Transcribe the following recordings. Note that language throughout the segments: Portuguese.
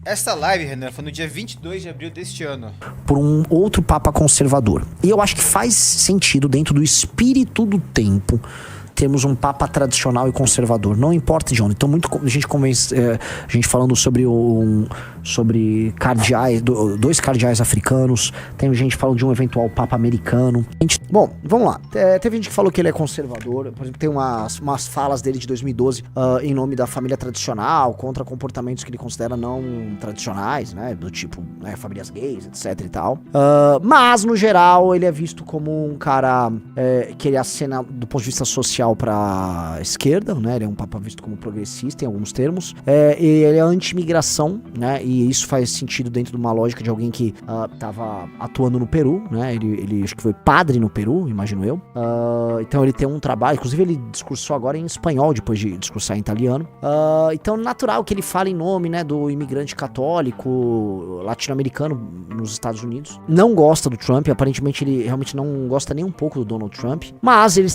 Esta live, Renan, foi no dia 22 de abril deste ano. Por um outro papa conservador. E eu acho que faz sentido, dentro do espírito do tempo, termos um papa tradicional e conservador, não importa de onde. Então, a gente falando sobre cardeais, dois cardeais africanos, tem gente falando de um eventual papa americano. Bom, vamos lá. Teve gente que falou que ele é conservador, por exemplo, tem umas falas dele de 2012 em nome da família tradicional, contra comportamentos que ele considera não tradicionais, né, do tipo, né, famílias gays, etc e tal. Mas, no geral, ele é visto como um cara que ele acena do ponto de vista social pra esquerda, né? Ele é um papa visto como progressista em alguns termos. E ele é anti-imigração, né? E isso faz sentido dentro de uma lógica de alguém que tava atuando no Peru, né? Ele acho que foi padre no Peru, imagino eu. Então ele tem um trabalho, inclusive ele discursou agora em espanhol, depois de discursar em italiano. Então natural que ele fale em nome, né, do imigrante católico latino-americano nos Estados Unidos. Não gosta do Trump, aparentemente ele realmente não gosta nem um pouco do Donald Trump, mas ele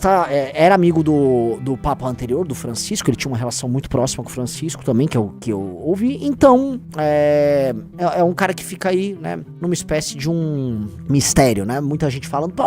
era amigo do Papa anterior, do Francisco. Ele tinha uma relação muito próxima com o Francisco também, que eu ouvi. Então, é um cara que fica aí, né, numa espécie de um mistério, né? Muita gente falando, pô,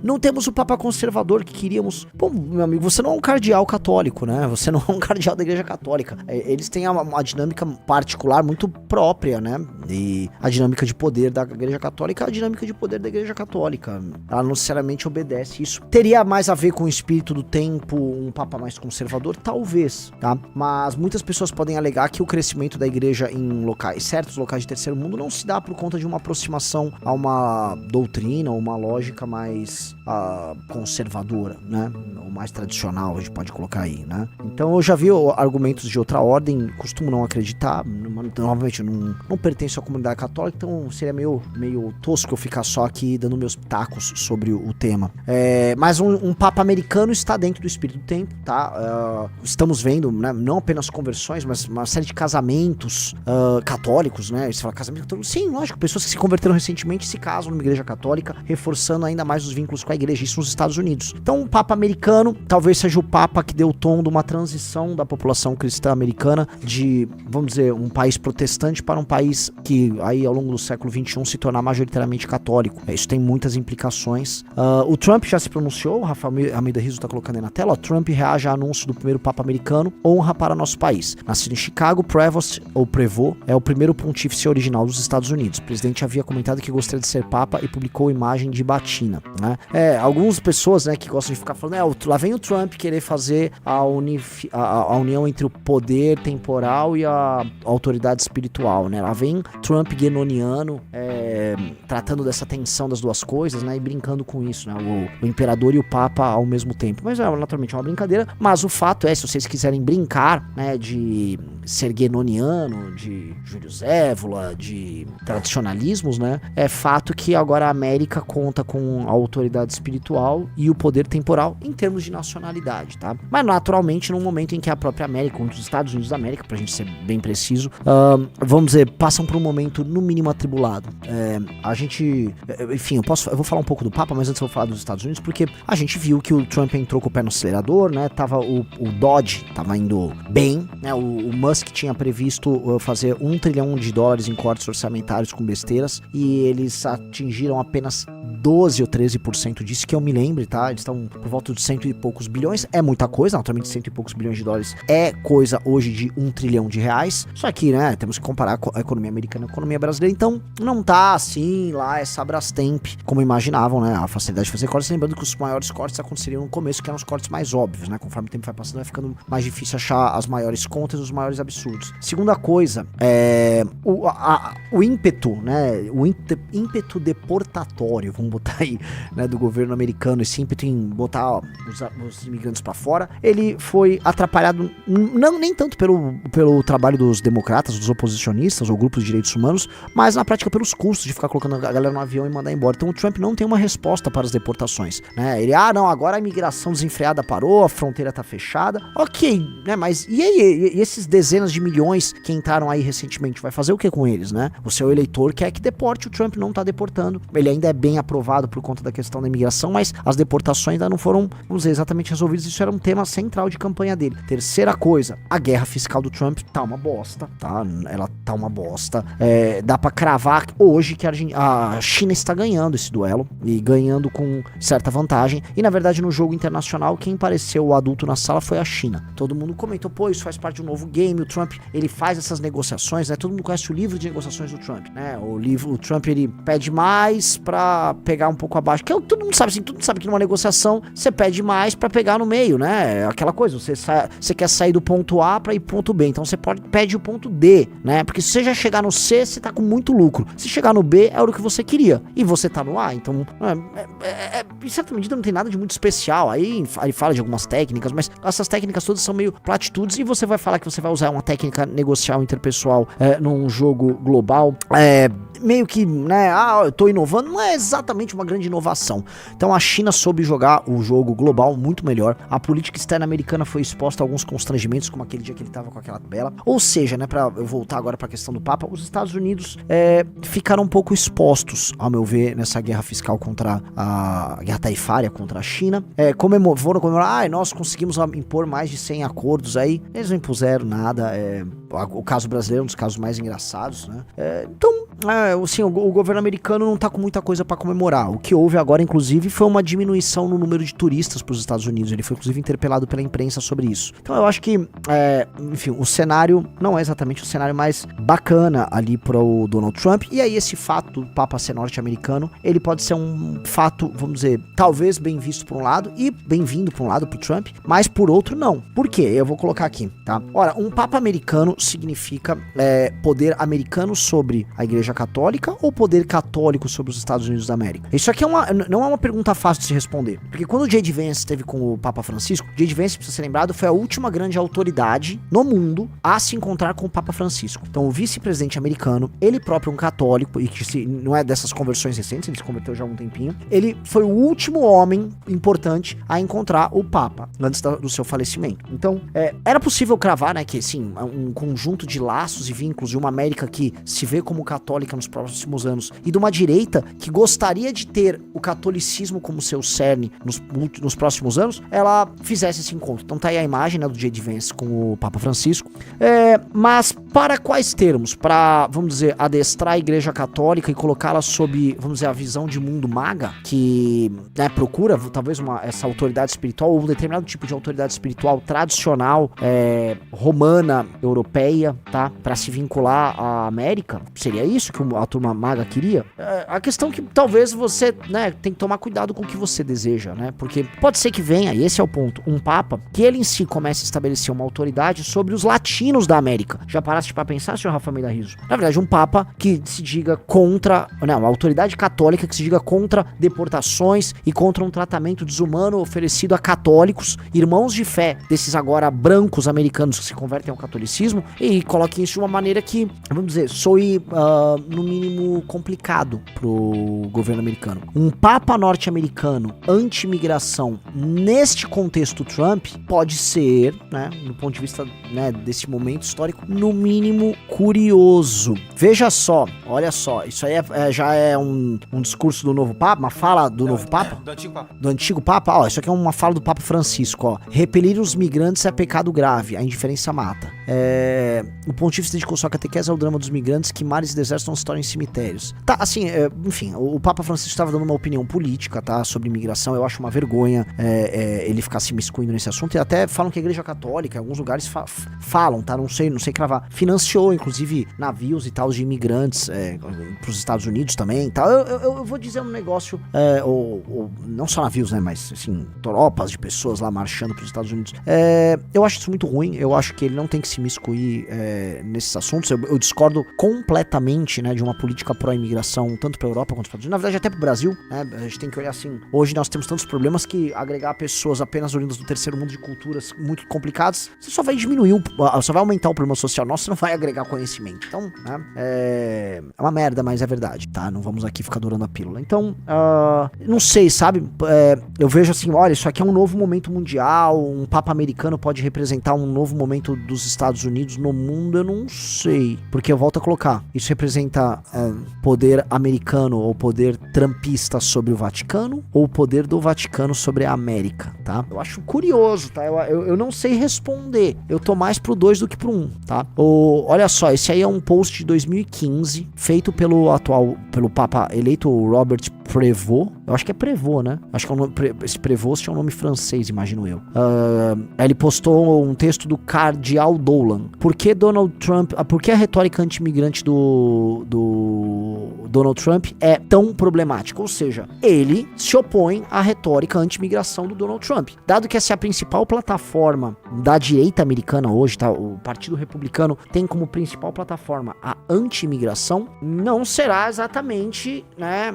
não temos o Papa conservador que queríamos. Pô, meu amigo, você não é um cardeal católico, né? Você não é um cardeal da Igreja Católica. Eles têm uma dinâmica particular muito própria, né? E a dinâmica de poder da Igreja Católica é a dinâmica de poder da Igreja Católica. Ela não necessariamente obedece isso. Teria mais a ver com o espírito do tempo, um papa mais conservador? Talvez, tá? Mas muitas pessoas podem alegar que o crescimento da igreja em certos locais de terceiro mundo não se dá por conta de uma aproximação a uma doutrina ou uma lógica mais conservadora, né? Ou mais tradicional, a gente pode colocar aí, né? Então eu já vi argumentos de outra ordem, costumo não acreditar, novamente eu não pertenço à comunidade católica, então seria meio tosco eu ficar só aqui dando meus pitacos sobre o tema. Mas um papa americano está dentro do espírito do tempo, tá? Estamos vendo, né, não apenas conversões, mas uma série de casamentos católicos, né? Você fala casamento católico? Sim, lógico, pessoas que se converteram recentemente se casam numa igreja católica, reforçando ainda mais os vínculos com a igreja, isso nos Estados Unidos. Então, um papa americano talvez seja o papa que deu o tom de uma transição da população cristã americana de, vamos dizer, um país protestante para um país que aí ao longo do século XXI se tornar majoritariamente católico. Isso tem muitas implicações. O Trump já se pronunciou, o Rafael Almeida Rizzo tá colocando aí na tela, Trump reage a anúncio do primeiro papa americano, honra para nosso país. Nascido em Chicago, Prevost é o primeiro pontífice original dos Estados Unidos. O presidente havia comentado que gostaria de ser papa e publicou imagem de batina, né? Algumas pessoas, né, que gostam de ficar falando, lá vem o Trump querer fazer a união entre o poder temporal e a autoridade espiritual, né? Lá vem Trump guenoniano, tratando dessa tensão das duas coisas, né, e brincando com isso, né? O imperador e o papa ao mesmo tempo. Mas naturalmente é uma brincadeira, mas o fato é, se vocês quiserem brincar, né, de ser guenoniano, de Júlio Zévola, de tradicionalismos, né, é fato que agora a América conta com a autoridade espiritual e o poder temporal em termos de nacionalidade, tá? Mas naturalmente num momento em que a própria América, os Estados Unidos da América, pra gente ser bem preciso, vamos dizer, passam por um momento no mínimo atribulado. A gente, enfim, eu vou falar um pouco do Papa, mas antes eu vou falar dos Estados Unidos, porque a gente viu que o Trump entrou com o pé no acelerador, né? Tava o Dodge tava indo bem, né? O Musk tinha previsto fazer $1 trilhão em cortes orçamentários com besteiras, e eles atingiram apenas 12 ou 13% disso, que eu me lembre, tá? Eles estão por volta de 100 e poucos bilhões, é muita coisa, naturalmente 100 e poucos bilhões de dólares é coisa hoje de $1 trilhão. Só que, né, temos que comparar a economia americana com a economia brasileira, então não tá assim lá essa Brastemp, como imaginavam, né, a facilidade de fazer cortes, lembrando que os maiores cortes aconteceriam no começo, que eram os cortes mais óbvios, né, conforme o tempo vai passando vai ficando mais difícil achar as maiores contas, os maiores absurdos. Segunda coisa, o ímpeto, né, o ímpeto deportatório, vamos botar aí, né, do governo americano, esse ímpeto em botar os imigrantes pra fora, ele foi atrapalhado nem tanto pelo trabalho dos democratas, dos oposicionistas ou grupos de direitos humanos, mas na prática pelos custos de ficar colocando a galera no avião e mandar embora. Então o Trump não tem uma resposta para as deportações, né? Ele, não, agora a imigração desenfreada parou, a fronteira tá fechada, ok, né, mas e aí, e esses dezenas de milhões que entraram aí recentemente, vai fazer o que com eles, né? O seu eleitor quer que deporte, o Trump não tá deportando, ele ainda é bem aprovado por conta da questão da imigração, mas as deportações ainda não foram, vamos dizer, exatamente resolvidas, isso era um tema central de campanha dele. Terceira coisa, a guerra fiscal do Trump tá uma bosta, tá? Ela tá uma bosta, dá pra cravar hoje que a China está ganhando esse duelo, e ganhando com certa vantagem, e na verdade no jogo internacional, quem pareceu o adulto na sala foi a China. Todo mundo comentou, pô, isso faz parte de um novo game, o Trump, ele faz essas negociações, né? Todo mundo conhece o livro de negociações do Trump, né? O Trump, ele pede mais pra pegar um pouco abaixo, que todo mundo sabe, assim, todo mundo sabe que numa negociação, você pede mais pra pegar no meio, né? Aquela coisa, você quer sair do ponto A pra ir pro ponto B, então você pede o ponto D, né? Porque se você já chegar no C, você tá com muito lucro. Se chegar no B, é o que você queria, e você tá no A, então, em certa medida não tem nada de muito especial, aí fala de algumas técnicas, mas essas técnicas todas são meio platitudes, e você vai falar que você vai usar uma técnica negocial interpessoal num jogo global, meio que, né, eu tô inovando, não é exatamente uma grande inovação. Então a China soube jogar o jogo global muito melhor, a política externa americana foi exposta a alguns constrangimentos, como aquele dia que ele tava com aquela tabela, ou seja, né, pra eu voltar agora pra questão do Papa, os Estados Unidos ficaram um pouco expostos, ao meu ver, nessa guerra fiscal contra a guerra tarifária contra a China, foram comemorar, nós conseguimos impor mais de 100 acordos aí, eles não impuseram nada, o caso brasileiro é um dos casos mais engraçados, né, então, assim, o governo americano não tá com muita coisa pra comemorar. O que houve agora, inclusive, foi uma diminuição no número de turistas pros Estados Unidos. Ele foi, inclusive, interpelado pela imprensa sobre isso. Então, eu acho que, enfim, o cenário não é exatamente o cenário mais bacana ali pro Donald Trump. E aí, esse fato do Papa ser norte-americano, ele pode ser um fato, vamos dizer, talvez bem visto por um lado e bem-vindo por um lado pro Trump, mas por outro, não. Por quê? Eu vou colocar aqui, tá? Ora, um Papa americano significa poder americano sobre a Igreja Católica ou poder católico sobre os Estados Unidos da América? Isso aqui não é uma pergunta fácil de se responder, porque quando o J.D. Vance esteve com o Papa Francisco, J.D. Vance, precisa ser lembrado, foi a última grande autoridade no mundo a se encontrar com o Papa Francisco. Então o vice-presidente americano, ele próprio um católico, e que não é dessas conversões recentes, ele se converteu já há um tempinho, ele foi o último homem importante a encontrar o Papa, antes do seu falecimento. Então, era possível cravar, né, que sim, um conjunto de laços e vínculos de uma América que se vê como católica nos próximos anos, e de uma direita que gostaria de ter o catolicismo como seu cerne nos próximos anos, ela fizesse esse encontro. Então tá aí a imagem, né, do J.D. Vance com o Papa Francisco. Mas para quais termos? Para, vamos dizer, adestrar a Igreja Católica e colocá-la sob, vamos dizer, a visão de mundo maga, que, né, procura talvez essa autoridade espiritual, ou um determinado tipo de autoridade espiritual tradicional, romana, europeia, tá? Para se vincular à América? Seria isso que a turma maga queria? A questão que talvez você, né, tem que tomar cuidado com o que você deseja, né? Porque pode ser que venha, e esse é o ponto, um Papa que ele em si comece a estabelecer uma autoridade sobre os latinos da América. Já paraste pra pensar, senhor Rafa Almeida Rizzo? Na verdade, um Papa que se diga contra, não, uma autoridade católica que se diga contra deportações e contra um tratamento desumano oferecido a católicos, irmãos de fé desses agora brancos americanos que se convertem ao catolicismo, e coloquem isso de uma maneira que, vamos dizer, soe no mínimo complicado pro governo americano. Um Papa norte-americano anti-imigração neste contexto Trump pode ser, né, do ponto de vista, né, desse momento histórico, no mínimo curioso. Veja só, olha só, isso aí já é um discurso do novo Papa, uma fala do novo Papa? Do antigo Papa. Do antigo Papa? Ó, isso aqui é uma fala do Papa Francisco, ó. Repelir os migrantes é pecado grave, a indiferença mata. O pontífice dedicou sua catequese ao drama dos migrantes que mares e desertos não se tornam em cemitérios. Tá, assim, enfim, o Papa Francisco estava dando uma opinião política, tá, sobre imigração. Eu acho uma vergonha ele ficar se miscuindo nesse assunto, e até falam que a Igreja Católica, em alguns lugares falam, tá, não sei cravar, financiou, inclusive, navios e tal de imigrantes pros Estados Unidos também, tá. Eu vou dizer um negócio, não só navios, né, mas, assim, tropas de pessoas lá marchando pros Estados Unidos. Eu acho isso muito ruim, eu acho que ele não tem que se se imiscuir nesses assuntos. Eu discordo completamente, né, de uma política pró-imigração, tanto para a Europa quanto para os Estados Unidos, na verdade até para o Brasil, né? A gente tem que olhar assim, hoje nós temos tantos problemas que agregar pessoas apenas oriundas do terceiro mundo de culturas muito complicadas, você só vai diminuir, só vai aumentar o problema social nosso, você não vai agregar conhecimento. Então, né, é uma merda, mas é verdade, tá? Não vamos aqui ficar adorando a pílula. Então, não sei, sabe? Eu vejo assim, olha, isso aqui é um novo momento mundial, um Papa americano pode representar um novo momento dos Estados Unidos no mundo, eu não sei. Porque eu volto a colocar, isso representa poder americano ou poder trumpista sobre o Vaticano ou o poder do Vaticano sobre a América, tá? Eu acho curioso, tá? Eu não sei responder. Eu tô mais pro 2 do que pro 1, tá? Olha só, esse aí é um post de 2015, feito pelo Papa eleito Robert Prevost. Eu acho que é Prevost, né? Acho que esse Prevost é um nome francês, imagino eu. Ele postou um texto do Cardeal Dolan. Por que a retórica anti-imigrante do Donald Trump é tão problemática? Ou seja, ele se opõe à retórica anti-imigração do Donald Trump. Dado que essa é a principal plataforma da direita americana hoje, tá? O Partido Republicano tem como principal plataforma a anti-imigração, não será exatamente, né,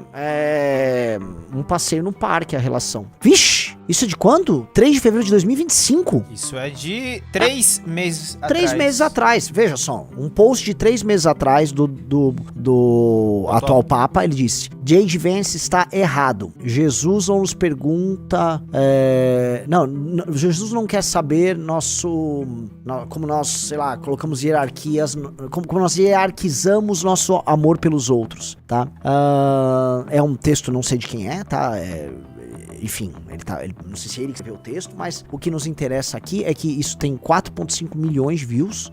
um passeio no parque a relação. Vixe! Isso é de quando? 3 de fevereiro de 2025? Isso é de 3 meses atrás. 3 meses atrás. Veja só, um post de 3 meses atrás do atual Papa, ele disse: J.D. Vance está errado. Jesus não nos pergunta... Jesus não quer saber como nós, sei lá, colocamos hierarquias, como nós hierarquizamos nosso amor pelos outros, tá? É um texto, não sei de quem é, tá? Enfim, não sei se é ele que escreveu o texto, mas o que nos interessa aqui é que isso tem 4,5 milhões de views,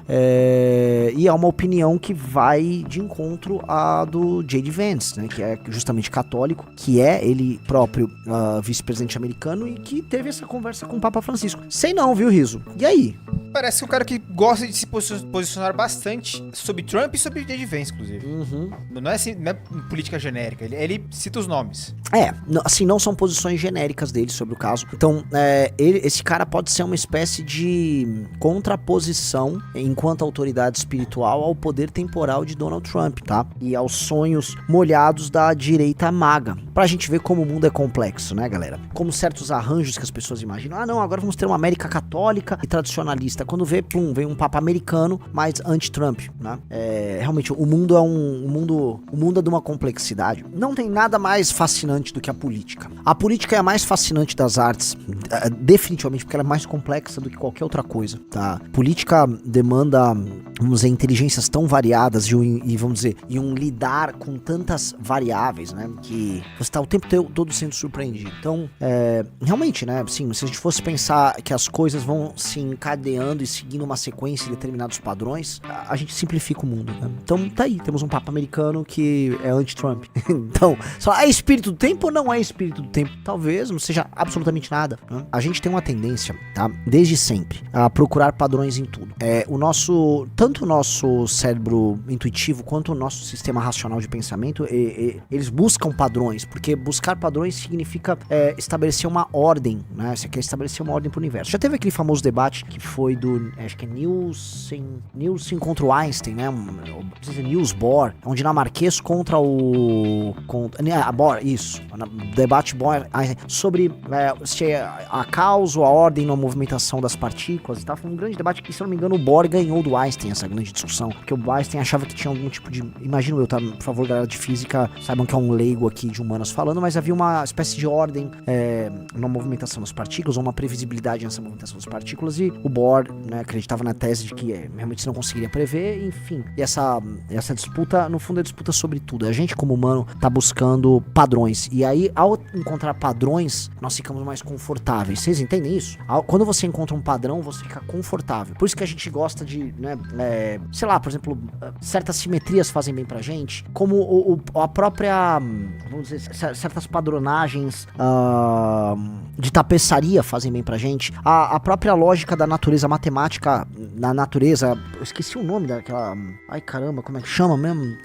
e é uma opinião que vai de encontro à do J.D. Vance, né, que é justamente católico, que é ele próprio vice-presidente americano e que teve essa conversa com o Papa Francisco. Sei não, viu, Riso? E aí? Parece um cara que gosta de se posicionar bastante sobre Trump e sobre J.D. Vance, inclusive. Uhum. Não é política genérica, ele cita os nomes. Assim, não são posições genéricas dele sobre o caso. Então, esse cara pode ser uma espécie de contraposição, enquanto autoridade espiritual, ao poder temporal de Donald Trump, tá? E aos sonhos molhados da direita maga. Pra gente ver como o mundo é complexo, né, galera? Como certos arranjos que as pessoas imaginam. Agora vamos ter uma América católica e tradicionalista. Quando vem um papa americano, mas anti-Trump, né? Realmente, o mundo é de uma complexidade. Não tem nada mais fascinante do que a política. A política é a mais fascinante das artes, definitivamente, porque ela é mais complexa do que qualquer outra coisa, tá? Política demanda, vamos dizer, inteligências tão variadas e um lidar com tantas variáveis, né? Que você tá o tempo todo sendo surpreendido. Então, realmente, né? Assim, se a gente fosse pensar que as coisas vão se encadeando e seguindo uma sequência de determinados padrões, a gente simplifica o mundo, né? Então, tá aí, temos um papa americano que é anti-Trump. Então, só é espírito do tempo ou não é espírito do tempo? Talvez não seja absolutamente nada, né? A gente tem uma tendência, tá? Desde sempre, a procurar padrões em tudo. Tanto o nosso cérebro intuitivo quanto o nosso sistema racional de pensamento, eles buscam padrões, porque buscar padrões significa estabelecer uma ordem, né? Você quer estabelecer uma ordem pro universo. Já teve aquele famoso debate que foi acho que é Nielsen contra o Einstein, né? Não sei se é Niels Bohr, um dinamarquês contra Bohr, isso. Debate Bohr sobre se a causa ou a ordem na movimentação das partículas e tal. Foi um grande debate que, se eu não me engano, o Bohr ganhou do Einstein essa grande discussão, porque o Einstein achava que tinha algum tipo de... Imagino eu, tá? Por favor, galera de física, saibam que é um leigo aqui de humanas falando, mas havia uma espécie de ordem na movimentação das partículas, ou uma previsibilidade nessa movimentação das partículas, e o Bohr, né, acreditava na tese de que realmente você não conseguiria prever, enfim. E essa disputa, no fundo, é disputa sobre tudo. A gente, como humano, tá buscando padrões. E aí, ao encontrar padrões, nós ficamos mais confortáveis. Vocês entendem isso? Quando você encontra um padrão, você fica confortável. Por isso que a gente gosta de, né, sei lá, por exemplo, certas simetrias fazem bem pra gente, como a própria, vamos dizer, certas padronagens de tapeçaria fazem bem pra gente. A própria lógica da natureza matemática, na natureza, Eu esqueci o nome daquela... Ai, caramba, como é que chama mesmo?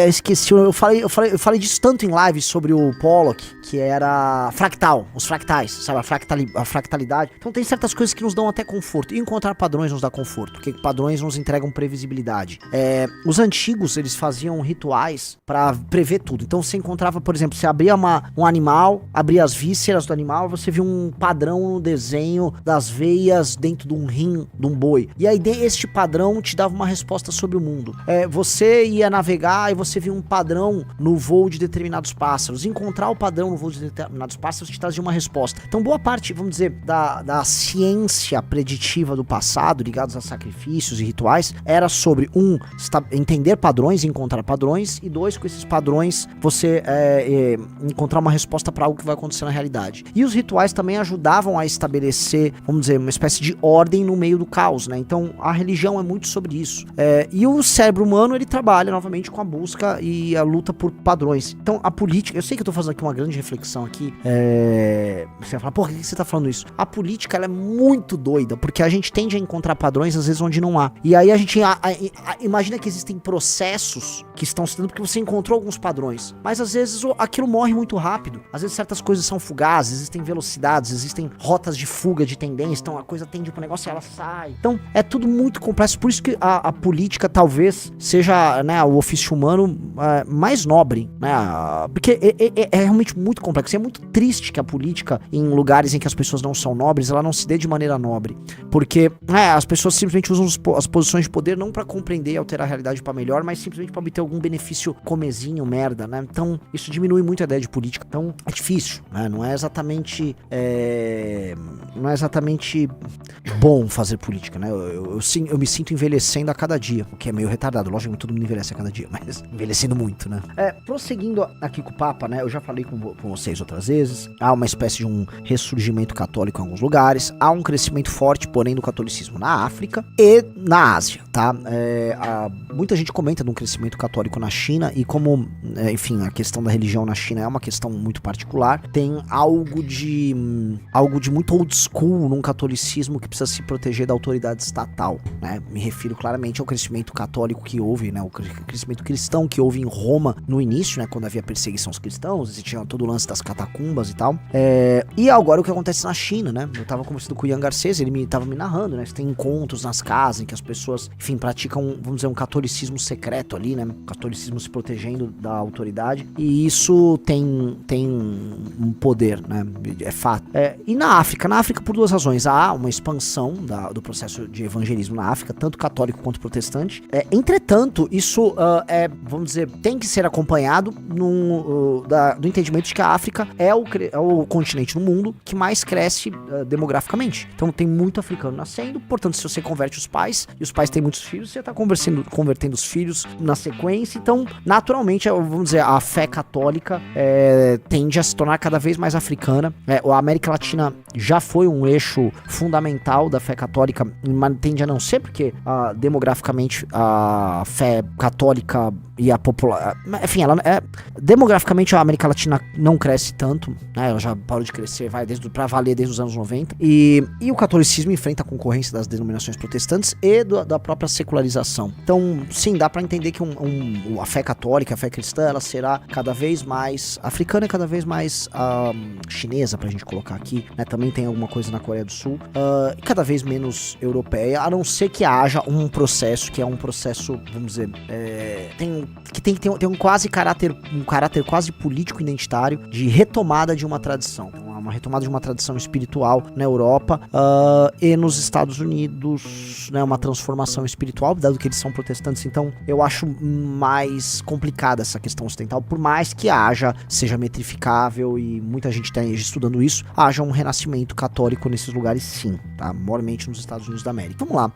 Esqueci. Eu falei disso tanto em live sobre o Pollock, que era fractal, os fractais, sabe? A fractalidade. Então tem certas coisas que nos dão até conforto. E encontrar padrões nos dá conforto, porque padrões nos entregam previsibilidade. Os antigos, eles faziam rituais pra prever tudo. Então você encontrava, por exemplo, você abria um animal, abria as vísceras do animal, você via um padrão no desenho das veias dentro de um rim de um boi. E aí este padrão te dava uma resposta sobre o mundo. Você ia navegar e você via um padrão no voo de determinados pássaros. Encontrar o padrão no voo de determinados pássaros te trazia uma resposta. Então boa parte, vamos dizer, da ciência preditiva do passado, ligados a sacrifícios e rituais, era sobre, entender padrões, encontrar padrões, e 2, com esses padrões, você encontrar uma resposta para algo que vai acontecer na realidade. E os rituais também ajudavam a estabelecer, vamos dizer, uma espécie de ordem no meio do caos, né? Então a religião é muito sobre isso. E o cérebro humano, ele trabalha novamente com a busca e a luta por padrões. Então a política, eu sei que eu tô fazendo aqui uma grande reflexão aqui, você vai falar, por que você tá falando isso? A política, ela é muito doida, porque a gente tende a encontrar padrões às vezes onde não há. E aí a gente imagina que existem processos que estão se dando porque você encontrou alguns padrões, mas às vezes aquilo morre muito rápido. Às vezes certas coisas são fugazes, existem velocidades, existem rotas de fuga de tendência, então a coisa tende pro negócio e ela sai. Então é tudo muito complexo, por isso que a política talvez seja, né, o ofício humano mais nobre, né, porque é realmente muito complexo. É muito triste que a política, em lugares em que as pessoas não são nobres, ela não se dê de maneira nobre, porque as pessoas simplesmente usam as posições de poder não pra compreender e alterar a realidade pra melhor, mas simplesmente pra obter algum benefício comezinho, merda, né? Então isso diminui muito a ideia de política. Então é difícil, né? Não é exatamente bom fazer política, né? Eu me sinto envelhecendo a cada dia, o que é meio retardado. Lógico que todo mundo envelhece a cada dia, mas envelhecendo muito, né? Prosseguindo aqui com o Papa, né? Eu já falei com vocês outras vezes. Há uma espécie de um ressurgimento católico em alguns lugares. Há um crescimento forte, porém, do catolicismo na África e na Ásia, tá? Muita gente comenta de um crescimento católico na China e como, enfim, a questão da religião na China é uma questão muito particular. Tem algo de muito old school num catolicismo que precisa se proteger da autoridade estatal, né? Me refiro claramente ao crescimento católico que houve, né? O crescimento cristão que houve em Roma no início, né? Quando havia perseguição aos cristãos, existia todo o lance das catacumbas e tal. E agora o que acontece na China, né? Eu tava conversando com o Ian Garcês, ele tava me narrando, né? Você tem encontros nas casas em que as pessoas, enfim, praticam, vamos dizer, um catolicismo secreto ali, né? Catolicismo se protegendo da autoridade. E isso tem um poder, né? É fato. E na África por 2 razões. Há uma expansão do processo de evangelismo na África, tanto católico quanto protestante. Entretanto, isso vamos dizer, tem que ser acompanhado do entendimento de que a África é o continente no mundo que mais cresce demograficamente. Então tem muito africano nascendo, portanto, se você converte os pais, e os pais têm muitos filhos, você está convertendo os filhos na sequência. Então, naturalmente, vamos dizer, a fé católica tende a se tornar cada vez mais africana. A América Latina já foi um eixo fundamental da fé católica, mas tende a não ser, porque demograficamente a fé católica e a população, enfim, demograficamente a América Latina não cresce tanto, né? Ela já parou de crescer, pra valer desde os anos 90, e o catolicismo enfrenta a concorrência das denominações protestantes e da própria secularização. Então, sim, dá pra entender que a fé católica, a fé cristã, ela será cada vez mais africana e cada vez mais chinesa, pra gente colocar aqui, né? Também tem alguma coisa na Coreia do Sul, e cada vez menos europeia, a não ser que haja um processo, que é um processo, vamos dizer, tem um caráter quase político identitário de retomada de uma tradição. Uma retomada de uma tradição espiritual na Europa e nos Estados Unidos, né, uma transformação espiritual, dado que eles são protestantes. Então eu acho mais complicada essa questão ocidental, por mais que seja metrificável e muita gente está estudando isso, haja um renascimento católico nesses lugares, sim, tá? Maiormente nos Estados Unidos da América. Vamos lá,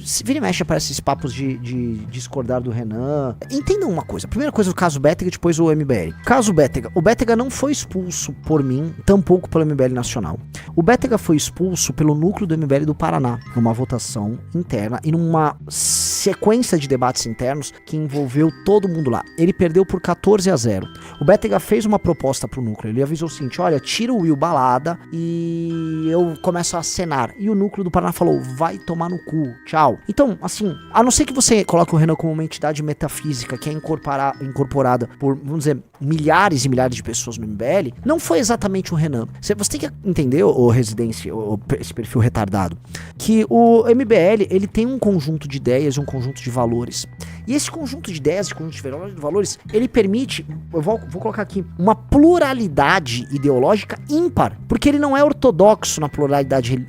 se vira e mexe aparece esses papos de discordar do Renan. Entendam uma coisa, a primeira coisa, o caso Bétega, depois o MBL. Caso Bétega, o Bétega não foi expulso por mim, tampouco pelo MBL Nacional. O Bétega foi expulso pelo núcleo do MBL do Paraná, numa votação interna e numa sequência de debates internos que envolveu todo mundo lá. Ele perdeu por 14-0. O Bétega fez uma proposta pro núcleo. Ele avisou o seguinte: olha, tira o Will Balada e eu começo a acenar. E o núcleo do Paraná falou: vai tomar no cu, tchau. Então, assim, a não ser que você coloque o Renan como uma entidade metafísica que é incorporada por, vamos dizer, milhares e milhares de pessoas no MBL, não foi exatamente o Renan. Você tem que entender, o Residência, esse perfil retardado, que o MBL, ele tem um conjunto de ideias e um conjunto de valores. E esse conjunto de ideias e conjunto de valores, ele permite, eu vou colocar aqui, uma pluralidade ideológica ímpar, porque ele não é ortodoxo na pluralidade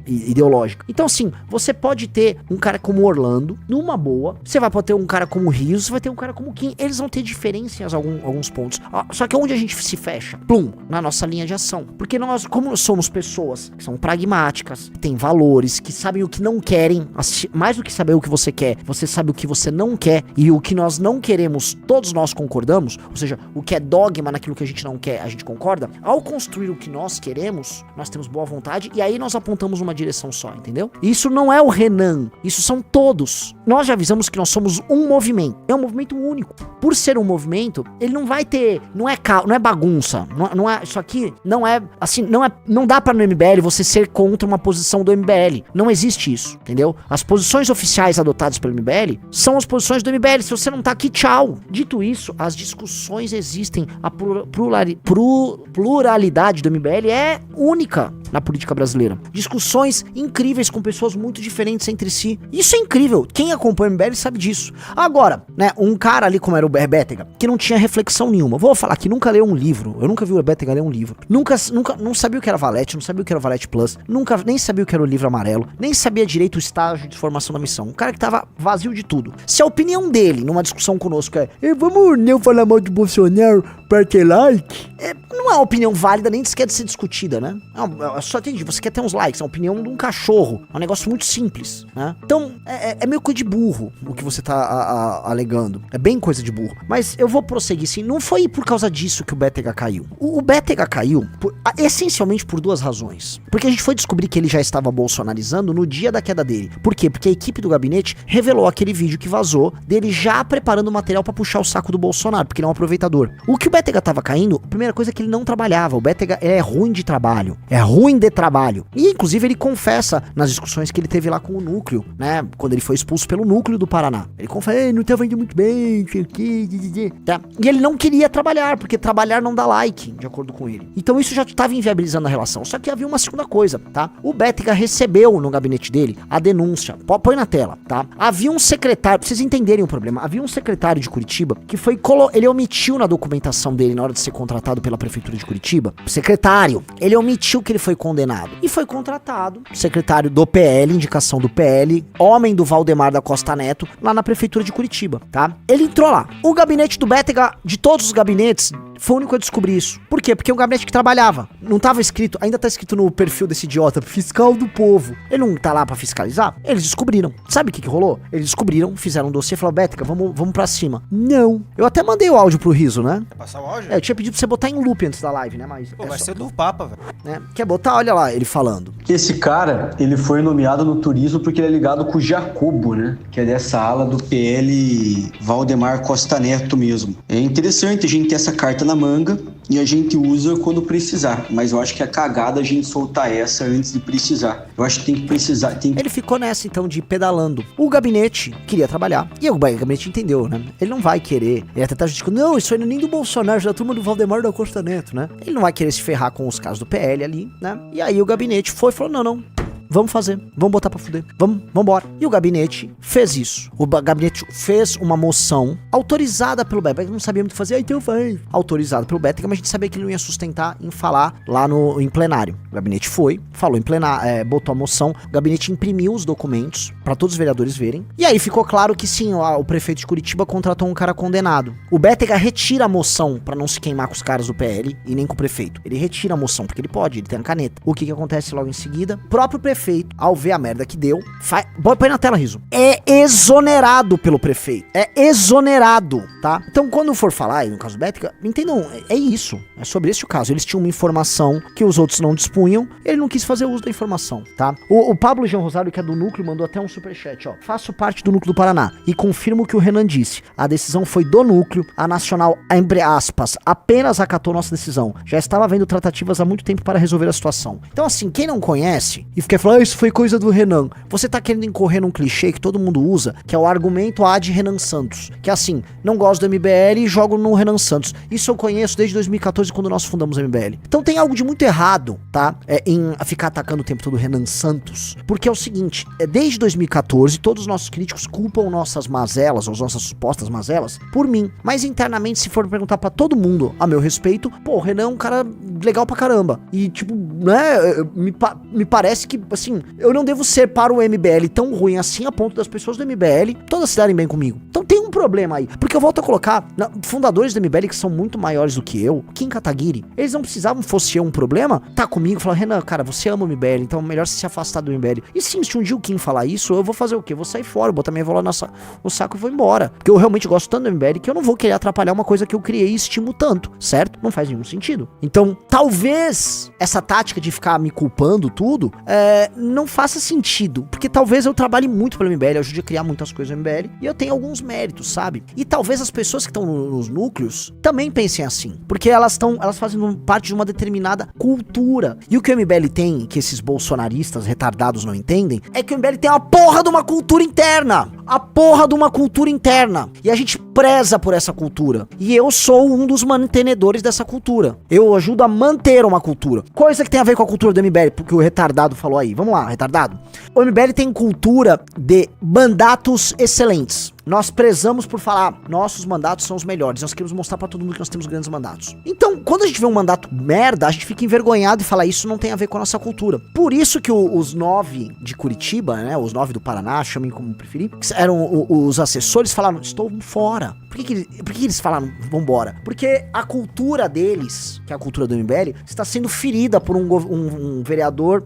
ideológica. Então, assim, você pode ter um cara como Orlando, numa boa, você vai ter um cara como Rios, você vai ter um cara como Kim, eles vão ter diferenças em alguns pontos. Só que onde a gente se fecha? Plum, na nossa linha de ação. Porque nós, como somos pessoas que são pragmáticas, que têm valores, que sabem o que não querem, mais do que saber o que você quer, você sabe o que você não quer, e o que nós não queremos, todos nós concordamos, ou seja, o que é dogma naquilo que a gente não quer, a gente concorda. Ao construir o que nós queremos, nós temos boa vontade, e aí nós apontamos uma direção só, entendeu? Isso não é o Renan, isso são todos. Nós já avisamos que nós somos um movimento, é um movimento único. Por ser um movimento, ele não vai ter, não é bagunça, não é, isso aqui não é, assim, não dá pra no MBL você ser contra uma posição do MBL, não existe isso, entendeu? As posições oficiais adotadas pelo MBL são as posições do MBL, se você não tá aqui, tchau. Dito isso, as discussões existem, a pluralidade do MBL é única na política brasileira. Discussões incríveis com pessoas muito diferentes entre si. Isso é incrível. Quem acompanha o MBL sabe disso. Agora, né, um cara ali como era o Bétega, que não tinha reflexão nenhuma. Vou falar que nunca leu um livro. Eu nunca vi o Bétega ler um livro. Nunca, não sabia o que era Valete, não sabia o que era o Valete Plus, nem sabia o que era o livro amarelo, nem sabia direito o estágio de formação da missão. Um cara que tava vazio de tudo. Se a opinião dele, numa discussão conosco, é vamos nem falar mal de Bolsonaro pra ter like, não é uma opinião válida nem sequer de ser discutida, né? Só entendi, você quer ter uns likes, é uma opinião de um cachorro, é um negócio muito simples, né? Então, é meio coisa de burro o que você tá alegando, é bem coisa de burro, mas eu vou prosseguir sim, não foi por causa disso que o Bétega caiu. O Bétega caiu essencialmente por duas razões, porque a gente foi descobrir que ele já estava bolsonarizando no dia da queda dele. Por quê? Porque a equipe do gabinete revelou aquele vídeo que vazou dele já preparando o material pra puxar o saco do Bolsonaro, porque ele é um aproveitador. O que o Bétega tava caindo, a primeira coisa é que ele não trabalhava, o Bétega é ruim de trabalho, e inclusive ele confessa nas discussões que ele teve lá com o núcleo, né, quando ele foi expulso pelo núcleo do Paraná, ele confessa, não tava indo muito bem, tá? E ele não queria trabalhar, porque trabalhar não dá like, de acordo com ele. Então isso já estava inviabilizando a relação, só que havia uma segunda coisa, tá? O Bétega recebeu no gabinete dele a denúncia, põe na tela, tá? Havia um secretário, pra vocês entenderem o problema, havia um secretário de Curitiba que foi, ele omitiu na documentação dele, na hora de ser contratado pela prefeitura de Curitiba, o secretário, ele omitiu que ele foi condenado, e foi contratado, secretário do PL, indicação do PL, homem do Valdemar da Costa Neto, lá na prefeitura de Curitiba, tá? Ele entrou lá. O gabinete do Bétega, de todos os gabinetes, foi o único a descobrir isso. Por quê? Porque é um gabinete que trabalhava. Não tava escrito, ainda tá escrito no perfil desse idiota, fiscal do povo. Ele não tá lá pra fiscalizar? Eles descobriram. Sabe o que rolou? Eles descobriram, fizeram um dossiê e falaram, Bétega, vamos pra cima. Não. Eu até mandei o áudio pro Riso, né? Quer passar o áudio? Eu tinha pedido pra você botar em loop antes da live, né? Mas vai ser do Papa, velho. Né? Quer botar? Olha lá, ele falando. Esse cara, ele foi nomeado no turismo porque ele é ligado com o Jacobo, né? Que é dessa ala do PL Valdemar Costa Neto mesmo. É interessante a gente ter essa carta na manga e a gente usa quando precisar. Mas eu acho que é cagada a gente soltar essa antes de precisar. Eu acho que tem que precisar. Ele ficou nessa, então, de pedalando. O gabinete queria trabalhar. E o gabinete entendeu, né? Ele não vai querer. Ele até tá justificando, não, isso aí não é nem do Bolsonaro, da turma do Valdemar da Costa Neto, né? Ele não vai querer se ferrar com os casos do PL ali, né? E aí o gabinete foi e falou, não. Vamos fazer, vamos botar pra fuder, vamos embora. E o gabinete fez isso. O gabinete fez uma moção autorizada pelo Bétega, não sabia muito fazer, então faz. Autorizada pelo Bétega, mas a gente sabia que ele não ia sustentar em falar lá em plenário. O gabinete foi, falou em plenário, botou a moção, o gabinete imprimiu os documentos pra todos os vereadores verem. E aí ficou claro que sim, o prefeito de Curitiba contratou um cara condenado. O Bétega retira a moção pra não se queimar com os caras do PL e nem com o prefeito. Ele retira a moção, porque ele pode, ele tem a caneta. O que acontece logo em seguida? O próprio prefeito prefeito, ao ver a merda que deu, põe na tela, Riso, é exonerado pelo prefeito. É exonerado, tá? Então, quando for falar aí no caso Bética, entendam, é isso. É sobre esse o caso. Eles tinham uma informação que os outros não dispunham, ele não quis fazer uso da informação, tá? O Pablo Jean Rosário, que é do Núcleo, mandou até um superchat, ó. Faço parte do Núcleo do Paraná e confirmo o que o Renan disse. A decisão foi do Núcleo, a Nacional, entre aspas, apenas acatou nossa decisão. Já estava havendo tratativas há muito tempo para resolver a situação. Então, assim, quem não conhece e quer falar, isso foi coisa do Renan, você tá querendo incorrer num clichê que todo mundo usa, que é o argumento ad Renan Santos, que é assim, não gosto do MBL e jogo no Renan Santos. Isso eu conheço desde 2014, quando nós fundamos o MBL. Então tem algo de muito errado, tá? Em ficar atacando o tempo todo o Renan Santos, porque é o seguinte, desde 2014, todos os nossos críticos culpam nossas mazelas, ou as nossas supostas mazelas, por mim. Mas internamente, se for perguntar pra todo mundo a meu respeito, pô, o Renan é um cara legal pra caramba. E, tipo, né, me parece que, assim, eu não devo ser para o MBL tão ruim assim, a ponto das pessoas do MBL todas se darem bem comigo. Então tem um problema aí, porque eu volto a colocar, fundadores do MBL que são muito maiores do que eu, Kim Kataguiri, eles não precisavam, fosse eu um problema, tá comigo e falar, Renan, cara, você ama o MBL, então é melhor você se afastar do MBL. E sim, se um dia o Kim falar isso, eu vou fazer o quê? Eu vou sair fora, eu vou botar minha bola no saco e vou embora. Porque eu realmente gosto tanto do MBL que eu não vou querer atrapalhar uma coisa que eu criei e estimo tanto, certo? Não faz nenhum sentido. Então, talvez essa tática de ficar me culpando tudo, não faça sentido, porque talvez eu trabalhe muito pelo MBL, eu ajude a criar muitas coisas no MBL, e eu tenho alguns méritos, sabe? E talvez as pessoas que estão nos núcleos também pensem assim, porque elas fazem parte de uma determinada cultura. E o que o MBL tem, que esses bolsonaristas retardados não entendem, é que o MBL tem uma porra de uma cultura interna. A porra de uma cultura interna. E a gente preza por essa cultura. E eu sou um dos mantenedores dessa cultura. Eu ajudo a manter uma cultura. Coisa que tem a ver com a cultura do MBL, porque o retardado falou aí. Vamos lá, retardado. O MBL tem cultura de mandatos excelentes. Nós prezamos por falar, nossos mandatos são os melhores. Nós queremos mostrar pra todo mundo que nós temos grandes mandatos. Então, quando a gente vê um mandato merda, a gente fica envergonhado e fala, isso não tem a ver com a nossa cultura. Por isso que os 9 de Curitiba, né, os 9 do Paraná, chamem como preferir, que eram os assessores, falaram, estou fora. Por que eles falaram, vambora? Porque a cultura deles, que é a cultura do MBL, está sendo ferida por um vereador,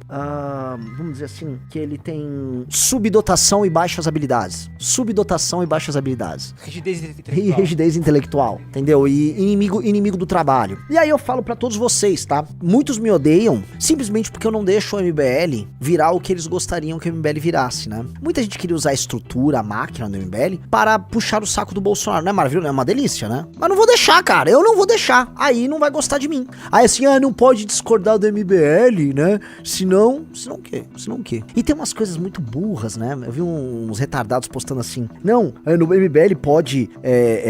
vamos dizer assim, que ele tem subdotação e baixas habilidades. Subdotação e baixas habilidades. Rigidez intelectual, entendeu? E inimigo do trabalho. E aí eu falo pra todos vocês, tá? Muitos me odeiam simplesmente porque eu não deixo o MBL virar o que eles gostariam que o MBL virasse, né? Muita gente queria usar a estrutura, a máquina do MBL para puxar o saco do Bolsonaro, né? Maravilhoso, é uma delícia, né? Mas não vou deixar, cara, eu não vou deixar. Aí não vai gostar de mim. Aí assim, não pode discordar do MBL, né? Senão o quê? Senão o quê? E tem umas coisas muito burras, né? Eu vi uns retardados postando assim, não, no MBL pode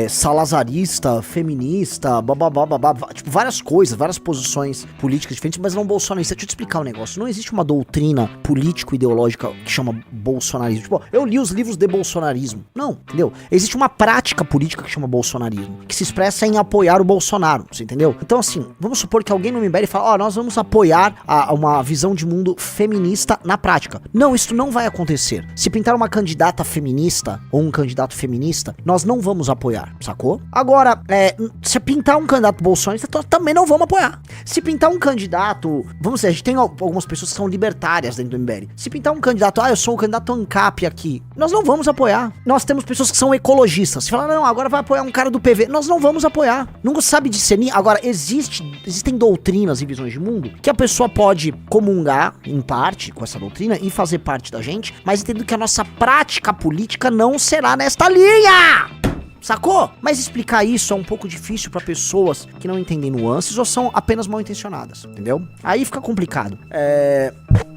salazarista, feminista, bababá, tipo, várias coisas, várias posições políticas diferentes, mas não bolsonarista. Deixa eu te explicar um negócio. Não existe uma doutrina político-ideológica que chama bolsonarismo. Tipo, eu li os livros de bolsonarismo. Não, entendeu? Existe uma prática política que chama bolsonarismo, que se expressa em apoiar o Bolsonaro, você entendeu? Então, assim, vamos supor que alguém no MBL fala, nós vamos apoiar uma visão de mundo feminista na prática. Não, isso não vai acontecer. Se pintar uma candidata feminista ou um candidato feminista, nós não vamos apoiar, sacou? Agora, se pintar um candidato bolsonarista, também não vamos apoiar. Se pintar um candidato, vamos dizer, a gente tem algumas pessoas que são libertárias dentro do MBL. Se pintar um candidato, eu sou o candidato ANCAP aqui, nós não vamos apoiar. Nós temos pessoas que são ecologistas. Se falar, não, agora vai apoiar um cara do PV, nós não vamos apoiar. Não sabe discernir. Agora, existem doutrinas e visões de mundo que a pessoa pode comungar, em parte, com essa doutrina e fazer parte da gente, mas entendendo que a nossa prática política não será nesta linha! Sacou? Mas explicar isso é um pouco difícil pra pessoas que não entendem nuances ou são apenas mal intencionadas, entendeu? Aí fica complicado.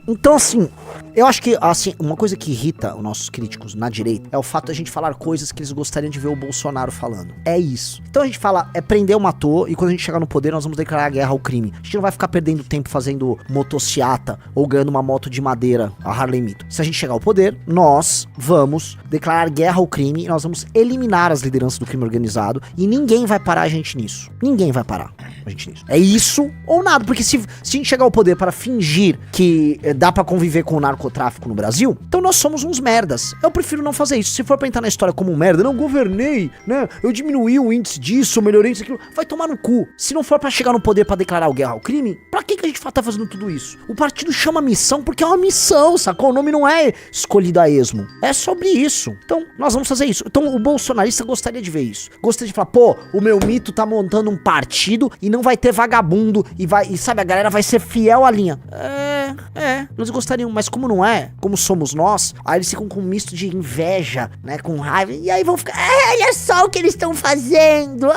Então, assim, eu acho que, assim, uma coisa que irrita os nossos críticos na direita é o fato de a gente falar coisas que eles gostariam de ver o Bolsonaro falando. É isso. Então a gente fala, prendeu, matou, e quando a gente chegar no poder, nós vamos declarar guerra ao crime. A gente não vai ficar perdendo tempo fazendo motociata ou ganhando uma moto de madeira, a Harley Mito. Se a gente chegar ao poder, nós vamos declarar guerra ao crime e nós vamos eliminar as lideranças do crime organizado e ninguém vai parar a gente nisso. Ninguém vai parar a gente nisso. É isso ou nada, porque se a gente chegar ao poder para fingir que dá pra conviver com o narcotráfico no Brasil? Então nós somos uns merdas. Eu prefiro não fazer isso. Se for pra entrar na história como um merda, não governei, né? Eu diminuí o índice disso, eu melhorei isso, aquilo. Vai tomar no cu. Se não for pra chegar no poder pra declarar guerra ao crime, pra que a gente tá fazendo tudo isso? O partido chama missão porque é uma missão, sacou? O nome não é escolhido a esmo. É sobre isso. Então, nós vamos fazer isso. Então, o bolsonarista gostaria de ver isso. Gostaria de falar, pô, o meu mito tá montando um partido e não vai ter vagabundo e sabe, a galera vai ser fiel à linha. Eles gostariam, mas como não é, como somos nós, aí eles ficam com um misto de inveja, né, com raiva, e aí vão ficar, olha só o que eles estão fazendo.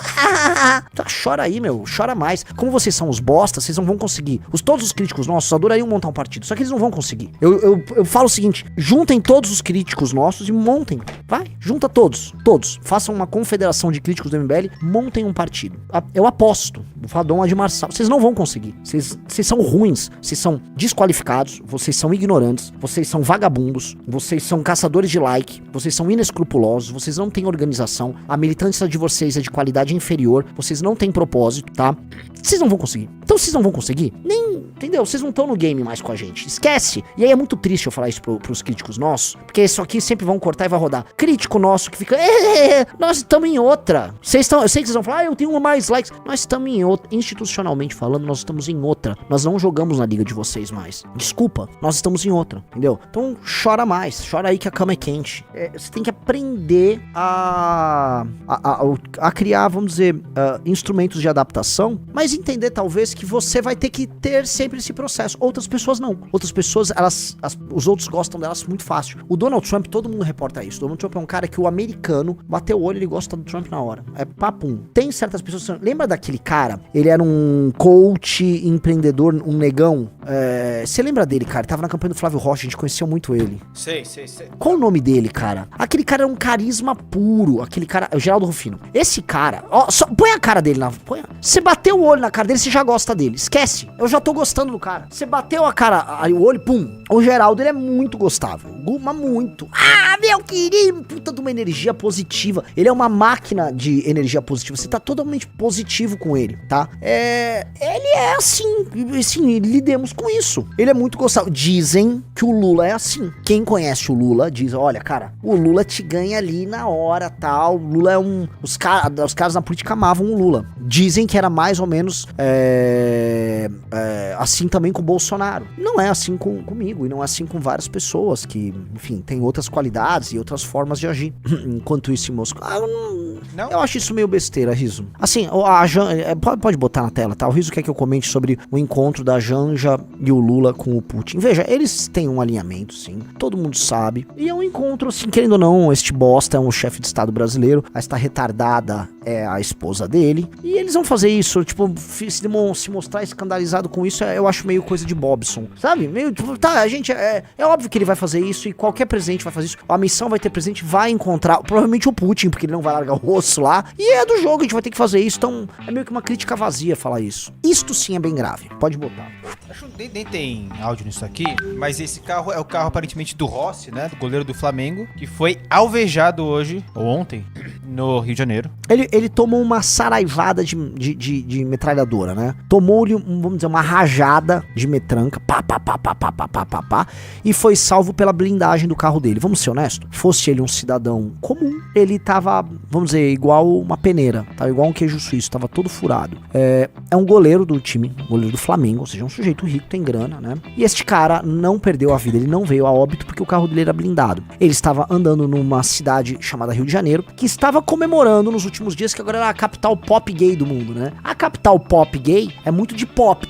Então, chora aí, meu, chora mais. Como vocês são os bostas, vocês não vão conseguir. Todos os críticos nossos adorariam montar um partido, só que eles não vão conseguir. Eu falo o seguinte, juntem todos os críticos nossos e montem. Vai, junta todos. Façam uma confederação de críticos do MBL, montem um partido. Eu aposto, vou falar Dom Admarçal, vocês não vão conseguir. Vocês são ruins, vocês são desqualificados, vocês são ignorantes, vocês são vagabundos, vocês são caçadores de like, vocês são inescrupulosos, vocês não têm organização, a militância de vocês é de qualidade inferior, vocês não têm propósito, tá? Vocês não vão conseguir. Então vocês não vão conseguir, entendeu? Vocês não estão no game mais com a gente. Esquece. E aí é muito triste eu falar isso pros críticos nossos, porque isso aqui sempre vão cortar e vai rodar. Crítico nosso que fica, nós estamos em outra. Eu sei que vocês vão falar, eu tenho mais likes. Nós estamos em outra. Institucionalmente falando, nós estamos em outra. Nós não jogamos na liga de vocês mais. Desculpa, nós estamos em outra, entendeu? Então chora mais. Chora aí que a cama é quente. Você tem que aprender a criar, vamos dizer, instrumentos de adaptação, mas entender talvez que você vai ter que ter sempre esse processo. Outras pessoas não. Outras pessoas, os outros gostam delas muito fácil. O Donald Trump, todo mundo reporta isso. O Donald Trump é um cara que o americano bateu o olho e ele gosta do Trump na hora. É papum. Tem certas pessoas... Lembra daquele cara? Ele era um coach, empreendedor, um negão. Você lembra dele, cara? Ele tava na campanha do Flávio Rocha, a gente conheceu muito ele. Sei. Qual o nome dele, cara? Aquele cara é um carisma puro. Aquele cara... É o Geraldo Rufino. Esse cara... Ó, põe a cara dele na... Você bateu o olho na cara dele, você já gosta dele. Esquece. Eu já tô gostando do cara. Você bateu a cara, aí o olho, pum. O Geraldo, ele é muito gostável. Mas muito. Meu querido, puta de uma energia positiva. Ele é uma máquina de energia positiva. Você tá totalmente positivo com ele, tá? Ele é assim, lidemos com isso. Ele é muito gostável. Dizem que o Lula é assim. Quem conhece o Lula diz, olha, cara, o Lula te ganha ali na hora, tal. O Lula é os caras na política amavam o Lula. Dizem que era mais ou menos assim também com o Bolsonaro. Não é assim comigo e não é assim com várias pessoas que, enfim, tem outras qualidades e outras formas de agir. Enquanto isso em Moscou, eu acho isso meio besteira, Riso. Assim, pode botar na tela, tá? O Riso quer que eu comente sobre o encontro da Janja e o Lula com o Putin. Veja, eles têm um alinhamento, sim. Todo mundo sabe. E é um encontro, assim, querendo ou não, este bosta é um chefe de estado brasileiro. Esta retardada é a esposa dele. E eles vão fazer isso, tipo, se mostrar escandalizado com isso, eu acho meio coisa de Bobson, sabe? Meio, tipo, tá, gente, é óbvio que ele vai fazer isso e qualquer presidente vai fazer isso. A missão vai ter presidente, vai encontrar, provavelmente o Putin, porque ele não vai largar o osso lá. E é do jogo, a gente vai ter que fazer isso. Então, é meio que uma crítica vazia falar isso. Isto sim é bem grave. Pode botar. Acho que nem tem áudio nisso aqui, mas esse carro é o carro aparentemente do Rossi, né? Do goleiro do Flamengo, que foi alvejado hoje, ou ontem, no Rio de Janeiro. Ele tomou uma saraivada de metralhadora, né? Tomou-lhe, vamos dizer, uma rajada de metranca, pá, e foi salvo pela blindagem do carro dele. Vamos ser honestos? Fosse ele um cidadão comum, ele tava, vamos dizer, igual uma peneira, tá? Igual um queijo suíço, tava todo furado. É um goleiro do time, goleiro do Flamengo, ou seja, um sujeito rico, tem grana, né? E este cara não perdeu a vida, ele não veio a óbito porque o carro dele era blindado. Ele estava andando numa cidade chamada Rio de Janeiro, que estava comemorando nos últimos dias que agora era a capital pop gay do mundo, né? A capital pop gay é muito de pop,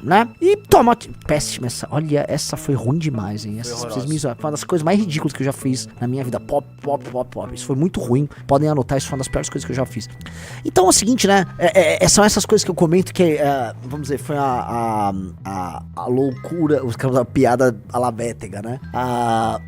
né? E toma, péssima essa, olha, essa foi ruim demais, hein? Foi uma das coisas mais ridículas que eu já fiz na minha vida, pop. Isso foi muito ruim, podem anotar, isso foi uma das piores coisas que eu já fiz. Então é o seguinte, né? São essas coisas que eu comento que, vamos dizer, foi a loucura, os caras da piada alabétega, né? A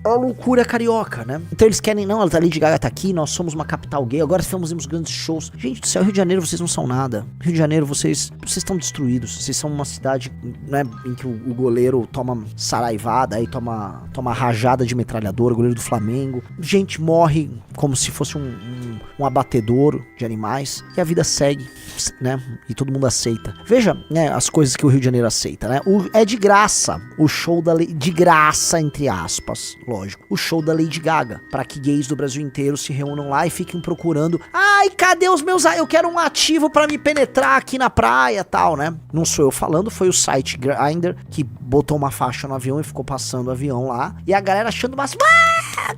loucura carioca, né? Então eles querem, não, a Lady Gaga tá aqui, nós somos uma capital gay, agora fazemos grandes shows. Gente do céu, Rio de Janeiro, vocês não são nada. Rio de Janeiro, vocês estão destruídos. Vocês são uma cidade, né, em que o goleiro toma saraivada, aí toma rajada de metralhadora, o goleiro do Flamengo. Gente morre como se fosse um abatedouro de animais, e a vida segue, né, e todo mundo aceita. Veja, né, as coisas que o Rio de Janeiro aceita, né, é de graça o show de graça, entre aspas, lógico, o show da Lady Gaga, para que gays do Brasil inteiro se reúnam lá e fiquem procurando, ai, cadê os meus, eu quero um ativo para me penetrar aqui na praia, tal, né, não sou eu falando, foi o site Grindr que botou uma faixa no avião e ficou passando o avião lá, e a galera achando máximo,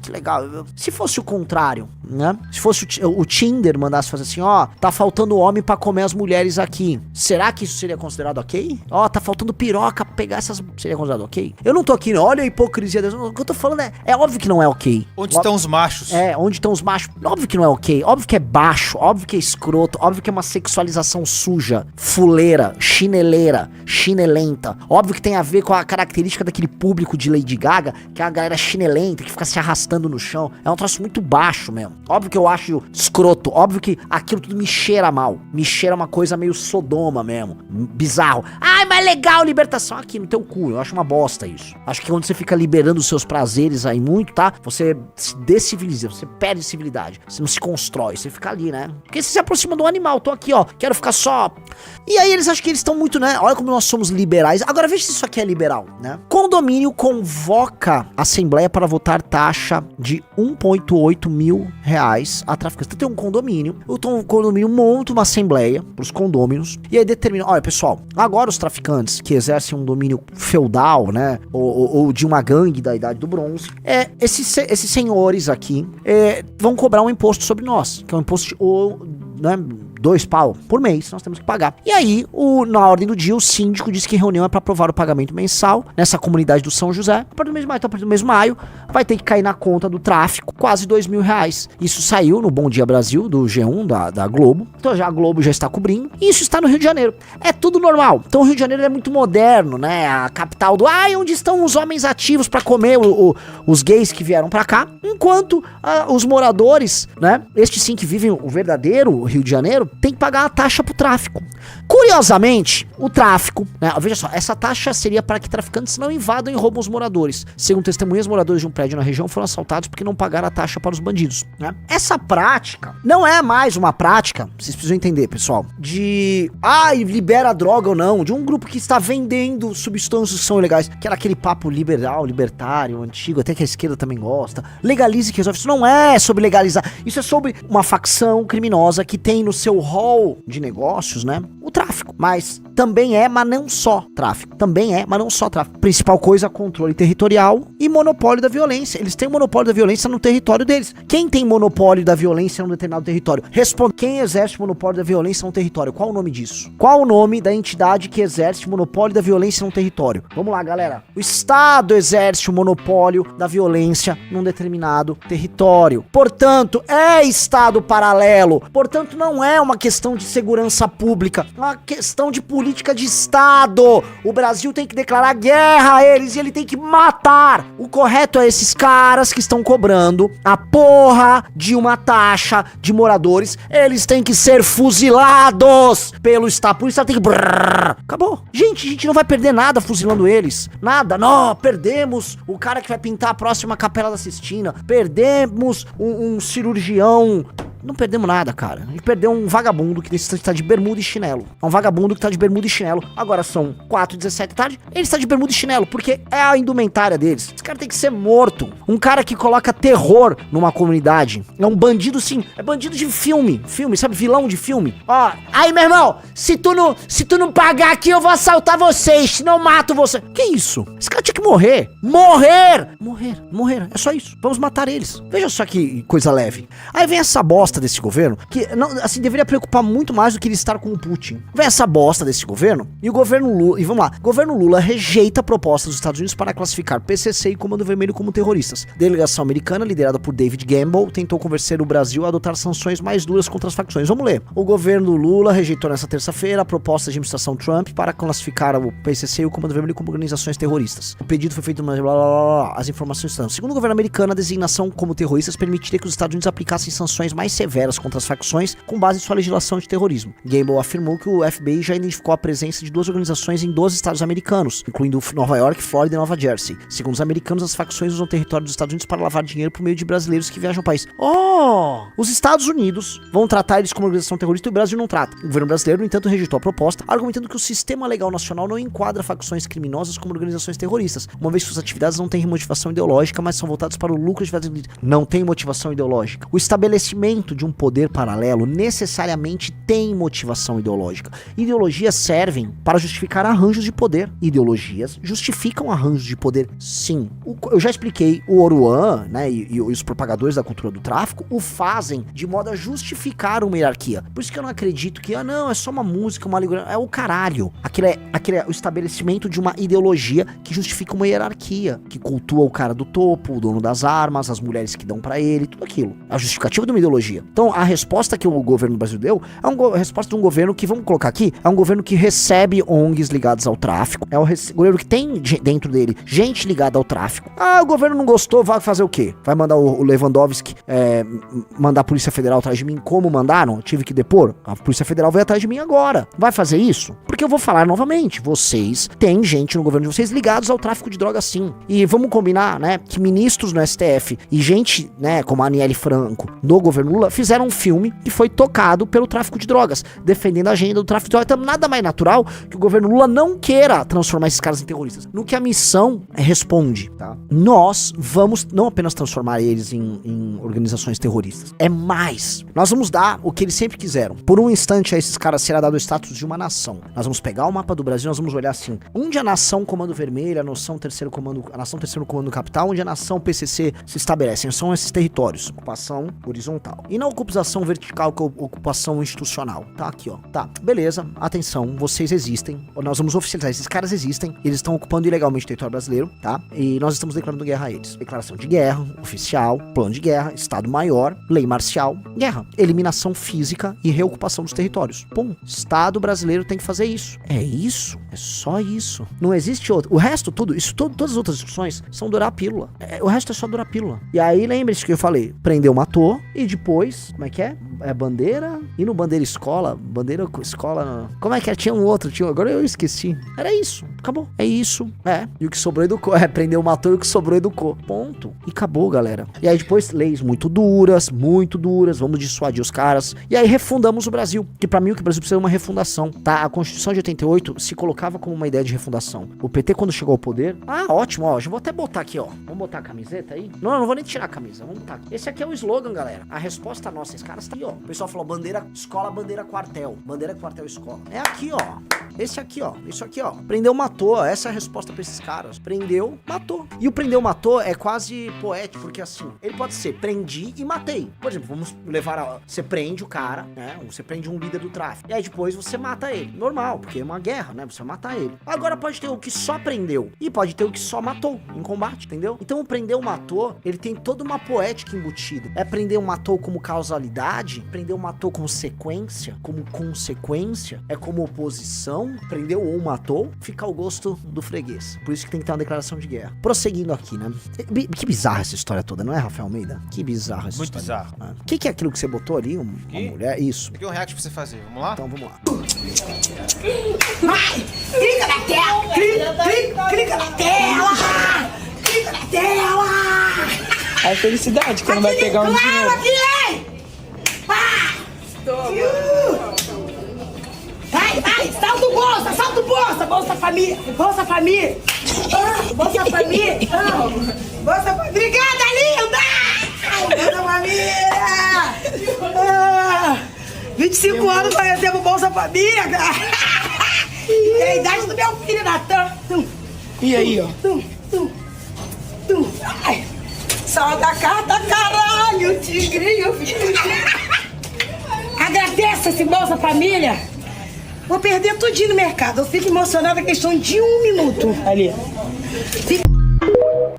que legal. Se fosse o contrário, né? Se fosse o Tinder mandasse fazer assim, ó, tá faltando homem pra comer as mulheres aqui. Será que isso seria considerado ok? Ó, tá faltando piroca pra pegar essas... Seria considerado ok? Eu não tô aqui, olha a hipocrisia deles. O que eu tô falando é óbvio que não é ok. Onde estão os machos? Onde estão os machos? Óbvio que não é ok. Óbvio que é baixo. Óbvio que é escroto. Óbvio que é uma sexualização suja, fuleira, chineleira, chinelenta. Óbvio que tem a ver com a característica daquele público de Lady Gaga, que é a galera chinelenta, que fica se arrastando no chão. É um troço muito baixo mesmo. Óbvio que eu acho escroto. Óbvio que aquilo tudo me cheira mal. Me cheira uma coisa meio Sodoma mesmo. Bizarro. Ai, mas legal, libertação aqui no teu cu. Eu acho uma bosta isso. Acho que quando você fica liberando os seus prazeres aí muito, tá? Você se desciviliza, você perde civilidade. Você não se constrói, você fica ali, né? Porque você se aproxima do animal. Tô aqui, ó. Quero ficar só... E aí eles acham que eles estão muito, né? Olha como nós somos liberais. Agora veja se isso aqui é liberal, né? Condomínio convoca a Assembleia para votar taxa de 1,8 mil reais a traficantes. Então tem um condomínio, o condomínio monta uma assembleia pros condôminos e aí determina, olha pessoal, agora os traficantes que exercem um domínio feudal, né, ou de uma gangue da Idade do Bronze, esses senhores aqui vão cobrar um imposto sobre nós, que é um imposto de, né, 2 pau por mês, nós temos que pagar. E aí, na ordem do dia, o síndico disse que reunião é para aprovar o pagamento mensal nessa comunidade do São José. A partir do mês de maio, então, a partir do mês de maio, vai ter que cair na conta do tráfico quase 2 mil reais. Isso saiu no Bom Dia Brasil, do G1, da Globo. Então já a Globo já está cobrindo. E isso está no Rio de Janeiro. É tudo normal. Então o Rio de Janeiro é muito moderno, né? A capital do... onde estão os homens ativos para comer os gays que vieram para cá? Enquanto os moradores, né? Estes sim que vivem o verdadeiro Rio de Janeiro, tem que pagar a taxa pro tráfico. Curiosamente, o tráfico, né? Veja só, essa taxa seria para que traficantes não invadam e roubam os moradores. Segundo testemunhas, moradores de um prédio na região foram assaltados porque não pagaram a taxa para os bandidos, né? Essa prática não é mais uma prática, vocês precisam entender, pessoal, de libera droga ou não, de um grupo que está vendendo substâncias que são ilegais, que era aquele papo liberal, libertário, antigo, até que a esquerda também gosta. Legalize que resolve. Isso não é sobre legalizar, isso é sobre uma facção criminosa que tem no seu rol de negócios, né, o tráfico. Mas também mas não só tráfico. Também mas não só tráfico. Principal coisa, controle territorial e monopólio da violência. Eles têm monopólio da violência no território deles. Quem tem monopólio da violência num determinado território? Responde. Quem exerce monopólio da violência num território? Qual o nome disso? Qual o nome da entidade que exerce monopólio da violência num território? Vamos lá, galera. O Estado exerce o monopólio da violência num determinado território. Portanto, é Estado paralelo. Portanto, não é uma questão de segurança pública, é uma questão de política de Estado. O Brasil tem que declarar guerra a eles e ele tem que matar. O correto é esses caras que estão cobrando a porra de uma taxa de moradores, eles têm que ser fuzilados pelo Estado. Por isso tem que... Acabou. Gente, a gente não vai perder nada fuzilando eles. Nada. Não, perdemos o cara que vai pintar a próxima Capela da Sistina. Perdemos um cirurgião. Não perdemos nada, cara. A gente perdeu um vagabundo que está de bermuda e chinelo. É um vagabundo que tá de bermuda e chinelo. Agora são 4h17 da tarde. Ele está de bermuda e chinelo, porque é a indumentária deles. Esse cara tem que ser morto. Um cara que coloca terror numa comunidade. É um bandido, sim. É bandido de filme. Filme, sabe? Vilão de filme. Ó, aí, meu irmão, se tu não pagar aqui, eu vou assaltar vocês. Senão eu mato você. Que isso? Esse cara tinha que morrer. Morrer. É só isso. Vamos matar eles. Veja só que coisa leve. Aí vem essa bosta bosta desse governo, que não, assim, deveria preocupar muito mais do que ele estar com o Putin. Vem essa bosta desse governo, e o governo Lula, e vamos lá, o governo Lula rejeita a proposta dos Estados Unidos para classificar PCC e Comando Vermelho como terroristas. Delegação americana, liderada por David Gamble, tentou convencer o Brasil a adotar sanções mais duras contra as facções. Vamos ler. O governo Lula rejeitou nessa terça-feira a proposta de administração Trump para classificar o PCC e o Comando Vermelho como organizações terroristas. O pedido foi feito, blá, blá, blá, blá. As informações estão. Segundo o governo americano, a designação como terroristas permitiria que os Estados Unidos aplicassem sanções mais severas contra as facções com base em sua legislação de terrorismo. Gamble afirmou que o FBI já identificou a presença de 2 organizações em 12 estados americanos, incluindo Nova York, Flórida e Nova Jersey. Segundo os americanos, as facções usam o território dos Estados Unidos para lavar dinheiro por meio de brasileiros que viajam ao país. Os Estados Unidos vão tratar eles como organização terrorista e o Brasil não trata. O governo brasileiro, no entanto, rejeitou a proposta, argumentando que o sistema legal nacional não enquadra facções criminosas como organizações terroristas, uma vez que suas atividades não têm motivação ideológica, mas são voltadas para o lucro de não tem motivação ideológica. O estabelecimento de um poder paralelo necessariamente tem motivação ideológica. Ideologias servem para justificar arranjos de poder. Ideologias justificam arranjos de poder, sim. Eu já expliquei, o Oruan, né, e os propagadores da cultura do tráfico o fazem de modo a justificar uma hierarquia. Por isso que eu não acredito que, não, é só uma música, uma alegoria. É o caralho. Aquele é o estabelecimento de uma ideologia que justifica uma hierarquia, que cultua o cara do topo, o dono das armas, as mulheres que dão pra ele, tudo aquilo. A justificativa de uma ideologia. Então, a resposta que o governo do Brasil deu é a resposta de um governo que, vamos colocar aqui, é um governo que recebe ONGs ligadas ao tráfico, é um governo que tem dentro dele gente ligada ao tráfico. O governo não gostou, vai fazer o quê? Vai mandar o Lewandowski mandar a Polícia Federal atrás de mim como mandaram? Eu tive que depor? A Polícia Federal veio atrás de mim agora. Vai fazer isso? Porque eu vou falar novamente, vocês têm gente no governo de vocês ligados ao tráfico de drogas, sim. E vamos combinar, né, que ministros no STF e gente, né, como a Aniele Franco, no governo Lula, fizeram um filme que foi tocado pelo tráfico de drogas, defendendo a agenda do tráfico de drogas. Então, nada mais natural que o governo Lula não queira transformar esses caras em terroristas. No que a missão responde, tá? Nós vamos não apenas transformar eles em organizações terroristas, é mais. Nós vamos dar o que eles sempre quiseram. Por um instante, a esses caras será dado o status de uma nação. Nós vamos pegar o mapa do Brasil, nós vamos olhar assim, onde a nação Comando Vermelho, a nação Terceiro Comando Capital, onde a nação PCC se estabelecem, são esses territórios. Ocupação horizontal. E na ocupação vertical, que é a ocupação institucional. Tá aqui, ó. Tá, beleza, atenção, vocês existem. Nós vamos oficializar, esses caras existem, eles estão ocupando ilegalmente o território brasileiro, tá? E nós estamos declarando guerra a eles. Declaração de guerra, oficial, plano de guerra, Estado Maior, lei marcial, guerra. Eliminação física e reocupação dos territórios. Pum. Estado brasileiro tem que fazer isso. É isso? É só isso. Não existe outro. O resto tudo, todas as outras discussões são durar a pílula. O resto é só durar a pílula. E aí lembre-se que eu falei, prendeu, matou, e depois, como é que é? É bandeira, e no bandeira escola, como é que é? Tinha um outro, agora eu esqueci. Era isso, acabou. É isso, e o que sobrou educou, prendeu, matou, e o que sobrou educou. Ponto. E acabou, galera. E aí depois, leis muito duras, vamos dissuadir os caras, e aí refundamos o Brasil, que pra mim o que o Brasil precisa é uma refundação, tá? A Constituição de 88 se colocava como uma ideia de refundação. O PT quando chegou ao poder, ótimo, ó, já vou até botar aqui, ó. Vamos botar a camiseta aí? Não vou nem tirar a camisa, vamos botar aqui. Esse aqui é o slogan, galera. A resposta nossa, esses caras tá aí, ó. O pessoal falou bandeira escola, bandeira quartel. Bandeira quartel escola. É aqui, ó. Esse aqui, ó. Isso aqui, ó. Prendeu, matou. Essa é a resposta pra esses caras. Prendeu, matou. E o prendeu, matou é quase poético, porque assim, ele pode ser prendi e matei. Por exemplo, vamos levar você prende o cara, né? Você prende um líder do tráfico. E aí depois você mata ele. Normal, porque é uma guerra, né? Você vai matar ele. Agora pode ter o que só prendeu e pode ter o que só matou em combate, entendeu? Então o prendeu, matou, ele tem toda uma poética embutida. É prendeu, matou como causalidade, prendeu, matou como sequência, como consequência, é como oposição, prendeu ou matou, fica ao gosto do freguês. Por isso que tem que ter uma declaração de guerra. Prosseguindo aqui, né? Que bizarra essa história toda, não é, Rafael Almeida? Que bizarra essa muito história. Muito bizarro. O que é aquilo que você botou ali? Uma mulher? Isso. Peguei um react pra você fazer, vamos lá? Então vamos lá. Vai! Clica na tela! Clica na tela! Clica na tela! É felicidade que não vai pegar um dinheiro. Vai, salto bolsa, Bolsa Família, Bolsa Família. Bolsa Família. Bolsa Família. Obrigada, linda! Bolsa Família! 25 anos nós recebemos Bolsa Família, cara. É a idade do meu filho, Natan. E aí, ó? Ai, só da carta, caralho, tigrinho, filho. esse Bolsa Família, vou perder tudinho no mercado. Eu fico emocionada, questão de 1 minuto ali.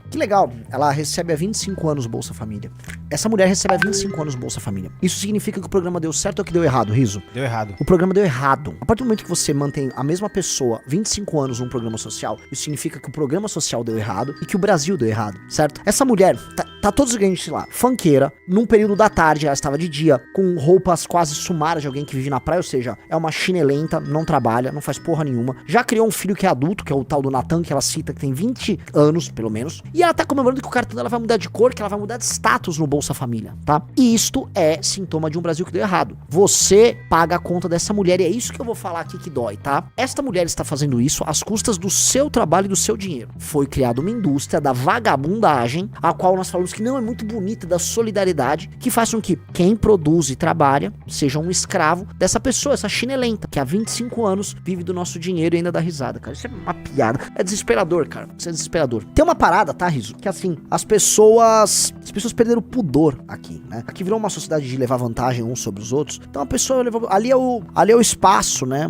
Que legal, ela recebe há 25 anos o Bolsa Família. Essa mulher recebe há 25 anos o Bolsa Família. Isso significa que o programa deu certo ou que deu errado, Riso? Deu errado. O programa deu errado. A partir do momento que você mantém a mesma pessoa 25 anos num programa social, isso significa que o programa social deu errado e que o Brasil deu errado, certo? Essa mulher tá todos os ganhos, sei lá, funkeira, num período da tarde, ela estava de dia, com roupas quase sumárias de alguém que vive na praia, ou seja, é uma chinelenta, não trabalha, não faz porra nenhuma. Já criou um filho que é adulto, que é o tal do Natan, que ela cita, que tem 20 anos, pelo menos. E ela tá comemorando que o cartão dela vai mudar de cor, que ela vai mudar de status no Bolsa Família, tá? E isto é sintoma de um Brasil que deu errado. Você paga a conta dessa mulher e é isso que eu vou falar aqui que dói, tá? Esta mulher está fazendo isso às custas do seu trabalho e do seu dinheiro. Foi criada uma indústria da vagabundagem, a qual nós falamos que não é muito bonita, da solidariedade, que faz com que quem produz e trabalha seja um escravo dessa pessoa, essa chinelenta, que há 25 anos vive do nosso dinheiro e ainda dá risada, cara. Isso é uma piada. É desesperador, cara. Isso é desesperador. Tem uma parada, tá, Riso? Que assim, as pessoas perderam o pudor aqui, né? Aqui virou uma sociedade de levar vantagem uns sobre os outros. Então a pessoa levou... Ali é o espaço, né?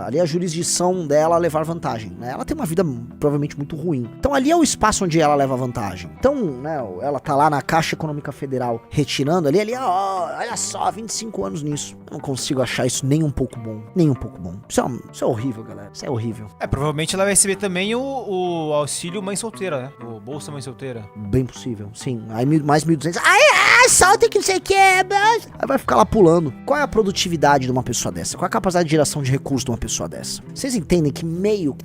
Ali é a jurisdição dela levar vantagem, né? Ela tem uma vida provavelmente muito ruim. Então ali é o espaço onde ela leva vantagem. Então, né? Ela tá lá na Caixa Econômica Federal retirando ali, ó, olha só, 25 anos nisso. Eu não consigo achar isso nem um pouco bom. Nem um pouco bom. Isso é horrível, galera. Isso é horrível. Provavelmente ela vai receber também o auxílio mãe solteira, né? O Bolsa Mãe Solteira. Bem possível, sim. Aí mais 1.200. Solta que não sei o que. Aí vai ficar lá pulando. Qual é a produtividade de uma pessoa dessa? Qual é a capacidade de geração de recursos de uma pessoa dessa? Vocês entendem que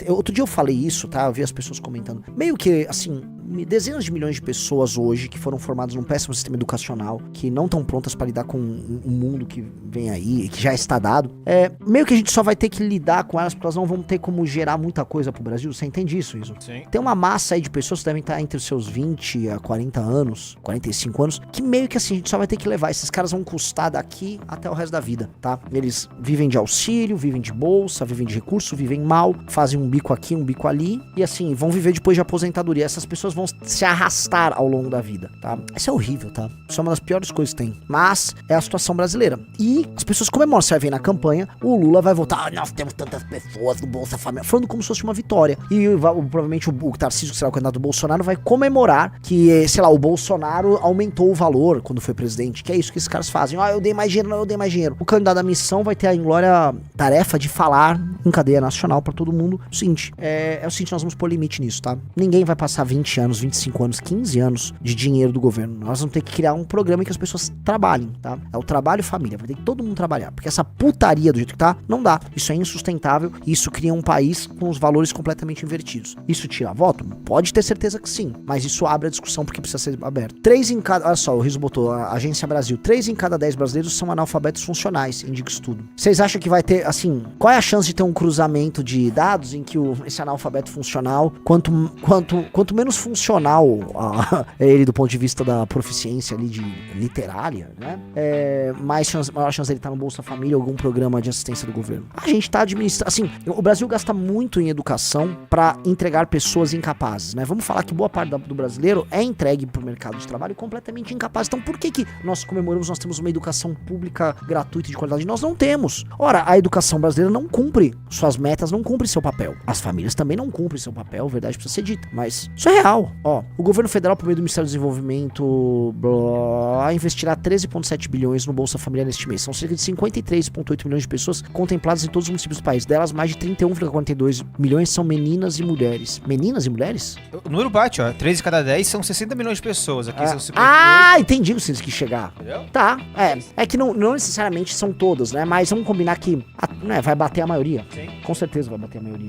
outro dia eu falei isso, tá? Eu vi as pessoas comentando. Meio que, assim, dezenas de milhões de pessoas hoje que foram formadas num péssimo sistema educacional, que não estão prontas para lidar com um mundo que vem aí, que já está dado. Meio que a gente só vai ter que lidar com elas, porque elas não vão ter como gerar muita coisa pro Brasil. Você entende isso, Iso? Sim. Tem uma massa aí de pessoas que devem estar entre os seus 20 a 40 anos, 45 anos, que meio que assim, a gente só vai ter que levar. Esses caras vão custar daqui até o resto da vida, tá? Eles vivem de auxílio, vivem de bolsa, vivem de recurso, vivem mal, fazem um bico aqui, um bico ali, e assim, vão viver depois de aposentadoria. Essas pessoas vão se arrastar ao longo da vida, tá? Isso é horrível, tá? Isso é uma das piores coisas que tem. Mas é a situação brasileira. E as pessoas comemoram. Você vai ver na campanha, o Lula vai votar, nós temos tantas pessoas no Bolsa Família, falando como se fosse uma vitória. E provavelmente o Tarcísio, que será o candidato do Bolsonaro, vai comemorar que, sei lá, o Bolsonaro aumentou o valor quando foi presidente, que é isso que esses caras fazem. Eu dei mais dinheiro, não, eu dei mais dinheiro. O candidato da missão vai ter a inglória tarefa de falar em cadeia nacional pra todo mundo o seguinte, é o seguinte, nós vamos pôr limite nisso, tá? Ninguém vai passar 20 anos, 25 anos, 15 anos de dinheiro do governo. Nós vamos ter que criar um programa em que as pessoas trabalhem, tá? É o trabalho e família, vai ter que todo mundo trabalhar, porque essa putaria do jeito que tá, não dá. Isso é insustentável e isso cria um país com os valores completamente invertidos. Isso tira voto? Pode ter certeza que sim, mas isso abre a discussão porque precisa ser aberto. Olha só, o Riso botou, a Agência Brasil, 3 em cada 10 brasileiros são analfabetos funcionais, indica estudo. Vocês acham que vai ter, assim, qual é a chance de ter um cruzamento de dados em que esse analfabeto funcional, quanto menos funcional é ele do ponto de vista da proficiência ali de literária, né? Maior chance dele estar no Bolsa Família ou algum programa de assistência do governo. A gente tá administrando, assim, o Brasil gasta muito em educação pra entregar pessoas incapazes, né? Vamos falar que boa parte do brasileiro é entregue pro mercado de trabalho completamente incapaz. Então por que nós comemoramos, nós temos uma educação pública gratuita e de qualidade? Nós não temos. Ora, a educação brasileira não cumpre suas metas, não cumpre seu papel. As famílias também não cumprem seu papel, verdade precisa ser dita. Mas isso é real. Ó, o governo federal, por meio do Ministério do Desenvolvimento, investirá 13,7 bilhões no Bolsa Família neste mês. São cerca de 53,8 milhões de pessoas contempladas em todos os municípios do país. Delas, mais de 31,42 milhões são meninas e mulheres. Meninas e mulheres? O número bate, ó. 3 em cada 10 são 60 milhões de pessoas. Aqui são 58. Entendi o que você quis chegar. Entendeu? Tá, é que não necessariamente são todas, né? Mas vamos combinar que vai bater a maioria. Sim. Com certeza vai bater a maioria.